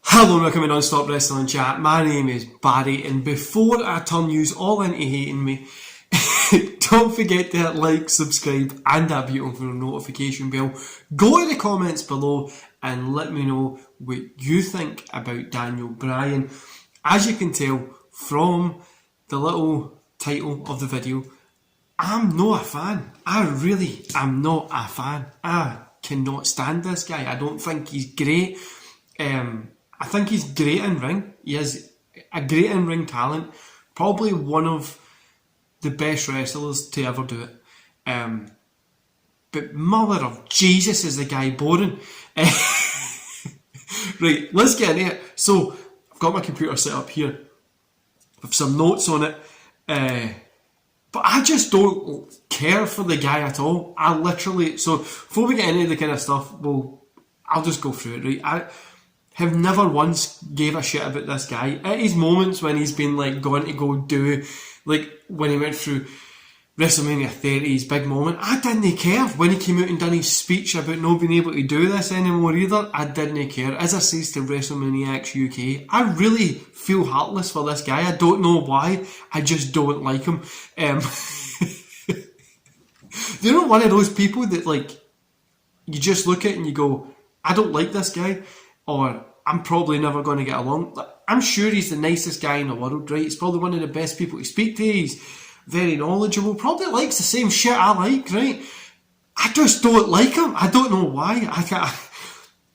Hello and welcome to Non-Stop Wrestling Chat. My name is Barry, and before I turn yous all into hating me, don't forget to hit like, subscribe and that beautiful notification bell. Go to the comments below and let me know what you think about Daniel Bryan. As you can tell from the little title of the video, I'm not a fan. I really am not a fan. I cannot stand this guy. I don't think he's great. I think he's great in ring. He has a great in ring talent. Probably one of the best wrestlers to ever do it. But mother of Jesus, is the guy boring. Right, let's get into it. So, I've got my computer set up here with some notes on it. But I just don't care for the guy at all. So before we get into the kind of stuff, I'll just go through it, right? I have never once gave a shit about this guy. At his moments when he's been going to go do, when he went through WrestleMania 30, his big moment, I didn't care. When he came out and done his speech about not being able to do this anymore either, I didn't care. As I says to WrestleMania X UK, I really feel heartless for this guy. I don't know why, I just don't like him. You're not one of those people that you just look at it and you go, I don't like this guy, or I'm probably never going to get along. I'm sure he's the nicest guy in the world, right? He's probably one of the best people to speak to. He's very knowledgeable, probably likes the same shit I like, right? I just don't like him. I don't know why.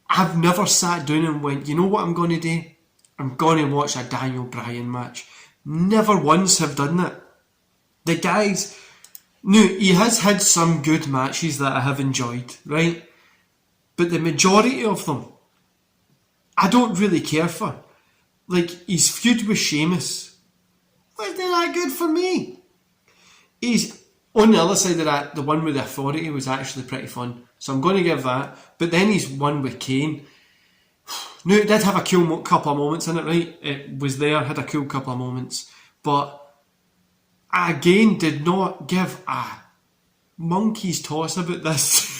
I've never sat down and went, you know what I'm going to do? I'm going to watch a Daniel Bryan match. Never once have done that. The guy's... No, he has had some good matches that I have enjoyed, right? But the majority of them, I don't really care for. His feud with Sheamus wasn't that good for me. He's on the other side of that, the one with the Authority was actually pretty fun, so I'm going to give that. But then he's one with Kane. No, it did have a cool couple of moments in it, right? It was there, had a cool couple of moments, but again did not give a monkey's toss about this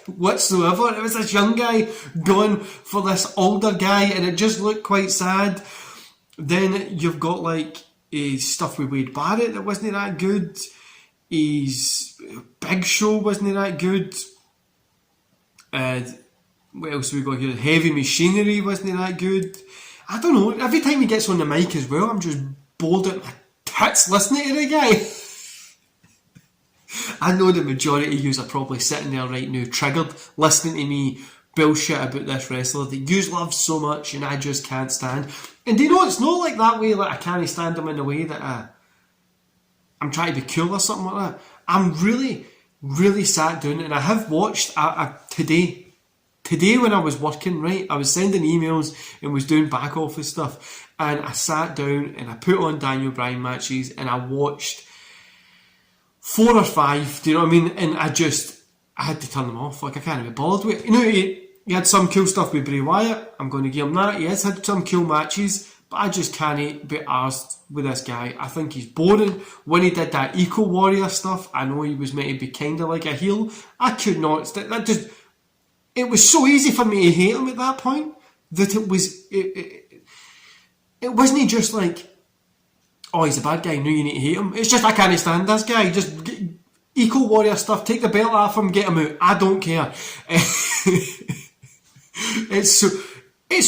whatsoever. It was this young guy going for this older guy, and it just looked quite sad. Then you've got stuff with Wade Barrett that wasn't that good. His Big Show wasn't that good. What else have we got here? Heavy Machinery wasn't that good. I don't know. Every time he gets on the mic as well, I'm just bored at my tits listening to the guy. I know the majority of you are probably sitting there right now, triggered, listening to me bullshit about this wrestler that you love so much and I just can't stand. And do you know, it's not like that way, I can't stand him in a way that I'm trying to be cool or something like that. I'm really, really sat down, and I have watched today when I was working, right, I was sending emails and was doing back office stuff, and I sat down and I put on Daniel Bryan matches and I watched 4 or 5, do you know what I mean? And I had to turn them off. I can't be bothered with it. You know, he had some cool stuff with Bray Wyatt. I'm going to give him that. He has had some cool matches, but I just can't be arsed with this guy. I think he's boring. When he did that Eco Warrior stuff, I know he was meant to be kind of like a heel. I could not. It was so easy for me to hate him at that point that it wasn't just oh, he's a bad guy, no, you need to hate him. It's just, I can't stand this guy. Just Eco Warrior stuff, take the belt off him, get him out. I don't care. It's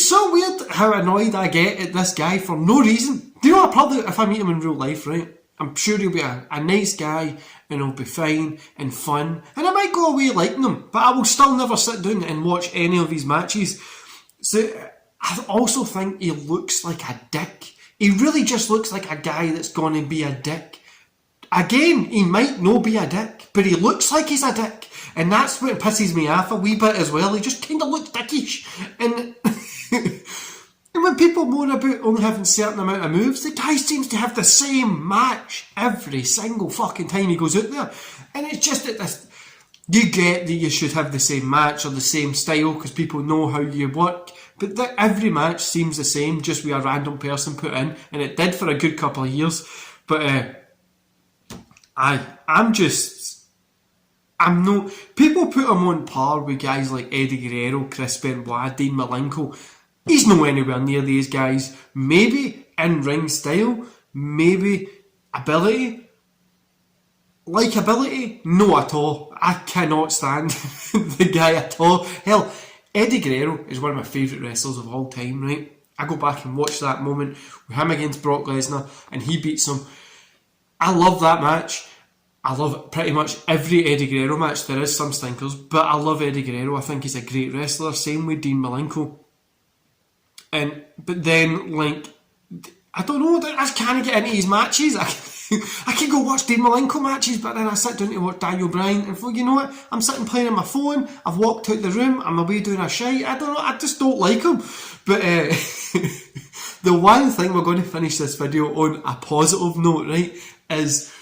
so weird how annoyed I get at this guy for no reason. Do you know what? Probably if I meet him in real life, right, I'm sure he'll be a nice guy and he'll be fine and fun. And I might go away liking him, but I will still never sit down and watch any of his matches. So I also think he looks like a dick. He really just looks like a guy that's going to be a dick. Again, he might not be a dick, but he looks like he's a dick. And that's what pisses me off a wee bit as well. He just kind of looks dickish. And, and when people moan about only having a certain amount of moves, the guy seems to have the same match every single fucking time he goes out there. And it's just that this... You get that you should have the same match or the same style because people know how you work. But every match seems the same, just with a random person put in, and it did for a good couple of years. But I'm no... People put him on par with guys like Eddie Guerrero, Chris Benoit, Dean Malenko. He's nowhere anywhere near these guys. Maybe in-ring style, maybe ability. Likeability? No at all. I cannot stand the guy at all. Hell, Eddie Guerrero is one of my favourite wrestlers of all time, right? I go back and watch that moment with him against Brock Lesnar and he beats him. I love that match. I love pretty much every Eddie Guerrero match. There is some stinkers, but I love Eddie Guerrero. I think he's a great wrestler. Same with Dean Malenko. But then, like, I don't know, I just can't get into his matches. I can go watch Dean Malenko matches, but then I sit down to watch Daniel Bryan, and you know what? I'm sitting playing on my phone, I've walked out the room, I'm away doing a shite, I don't know, I just don't like him. But the one thing we're going to finish this video on a positive note, right, is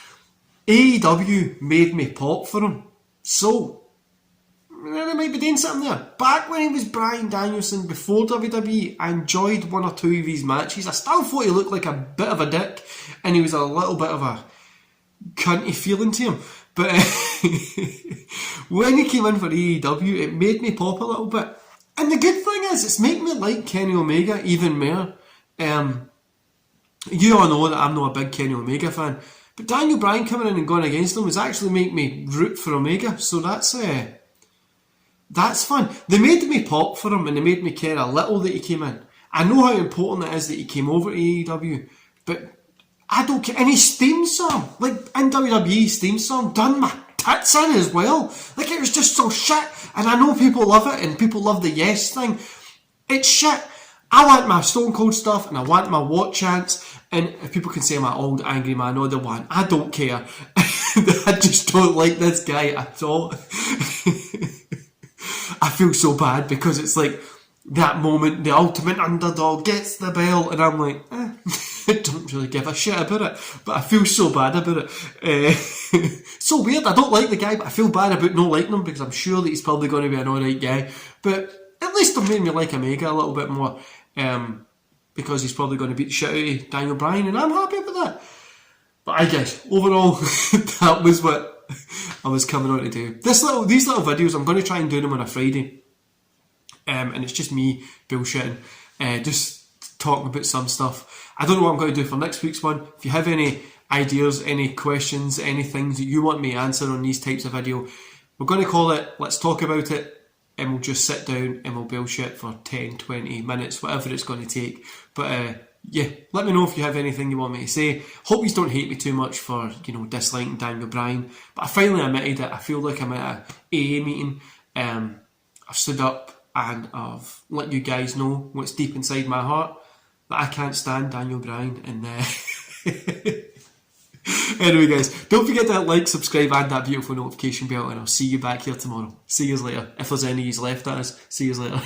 AEW made me pop for him. So, they might be doing something there. Back when he was Bryan Danielson before WWE, I enjoyed one or two of his matches. I still thought he looked like a bit of a dick, and he was a little bit of a cunty feeling to him. But when he came in for AEW, it made me pop a little bit. And the good thing is, it's making me like Kenny Omega even more. You all know that I'm not a big Kenny Omega fan, but Daniel Bryan coming in and going against him was actually making me root for Omega, so that's fun. They made me pop for him and they made me care a little that he came in. I know how important it is that he came over to AEW, but I don't care. And his theme song, like in WWE's theme song, done my tits in as well. Like, it was just so shit. And I know people love it and people love the yes thing. It's shit. I want my Stone Cold stuff and I want my what chants. And if people can say I'm an old angry man all they want, I don't care. I just don't like this guy at all. I feel so bad because it's like that moment, the ultimate underdog gets the belt, and I'm like, I don't really give a shit about it, but I feel so bad about it. So weird, I don't like the guy, but I feel bad about not liking him because I'm sure that he's probably going to be an alright guy. But at least it made me like Omega a little bit more, because he's probably going to beat the shit out of Daniel Bryan, and I'm happy with that. But I guess, overall, that was what I was coming on to do. These little videos, I'm going to try and do them on a Friday. And it's just me bullshitting, just talking about some stuff. I don't know what I'm going to do for next week's one. If you have any ideas, any questions, any things that you want me to answer on these types of video, we're going to call it Let's Talk About It, and we'll just sit down and we'll bullshit for 10, 20 minutes, whatever it's going to take. But yeah, let me know if you have anything you want me to say. Hope you don't hate me too much for, disliking Daniel Bryan. But I finally admitted it. I feel like I'm at a AA meeting. I've stood up and I've let you guys know what's deep inside my heart, that I can't stand Daniel Bryan. And anyway, guys, don't forget to like, subscribe, and that beautiful notification bell, and I'll see you back here tomorrow. See you later. If there's any of you left, that is. See you later.